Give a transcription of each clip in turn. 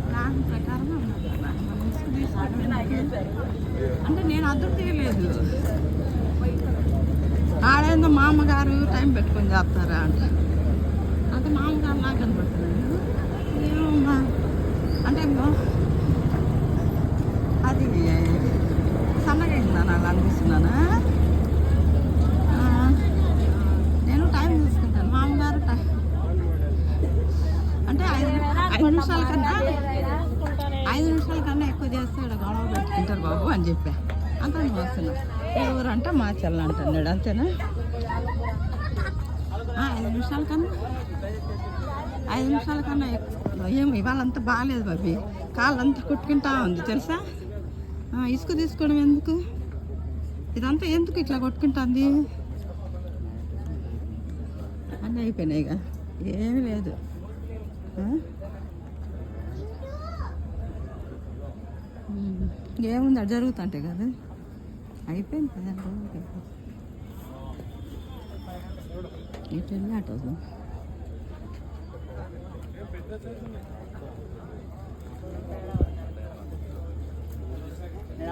Plan ప్రకారం అంటే నేను అద్దరు తీయలేదు. ఆడేందో మా అమ్మగారు టైం పెట్టుకొని చేస్తారా అంటే అంటే మా అమ్మగారు నాకు కనపడుతున్నాడు. ఏమమ్మా అంటే అది సన్నగా అయిందా నాకు అనిపిస్తున్నానా. నేను టైం తీసుకుంటాను. మా అమ్మగారు అంటే 5 నిమిషాల కన్నా ఎక్కువ చేస్తే ఇక్కడ గొడవ పెట్టుకుంటారు బాబు అని చెప్పా. అంత వస్తున్నా ఎవరంటే మా చెల్ల అంటున్నాడు. అంతేనా 5 నిమిషాల కన్నా ఎక్కువ ఏమి ఇవాళంతా బాగాలేదు బాబీ. కాళ్ళంతా కొట్టుకుంటా ఉంది తెలుసా. ఇసుక తీసుకోవడం ఎందుకు, ఇదంతా ఎందుకు ఇట్లా కొట్టుకుంటుంది. అన్నీ అయిపోయినాయిగా, ఏమీ లేదు. ఏముంది అది జరుగుతుంటే కదా అయిపోయింది కదా. ఇటు వెళ్ళి అటు వద్దాం.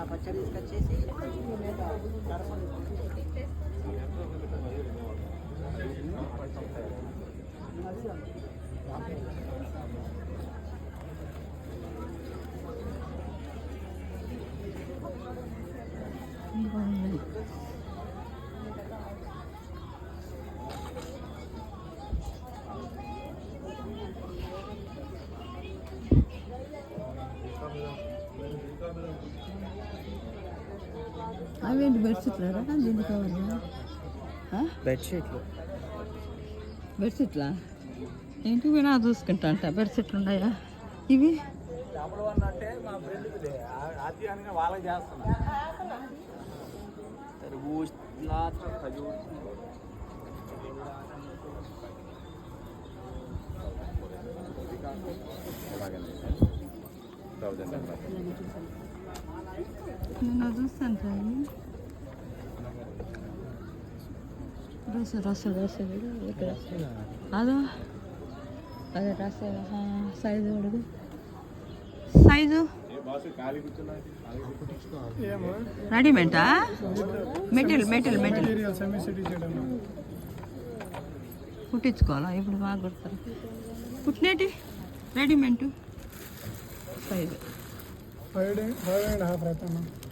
పచ్చడి తీసుకొచ్చేసి అవేంటి బెడ్షీట్లా దీనికి కావాలా? బెడ్షీట్లా ఏంటి వినా చూసుకుంటా అంట. బెడ్షీట్లు ఉన్నాయా ఇవి? నేను చూస్తాను సార్ రస అదో అదే రస సైజు అడుగు. సైజు రెడీమేడా? మెటీరియల్ కుట్టించుకోవాలా ఇప్పుడు? బాగా కుడతారు కుట్టినేటి రెడీమేడ్ సైజు 5.5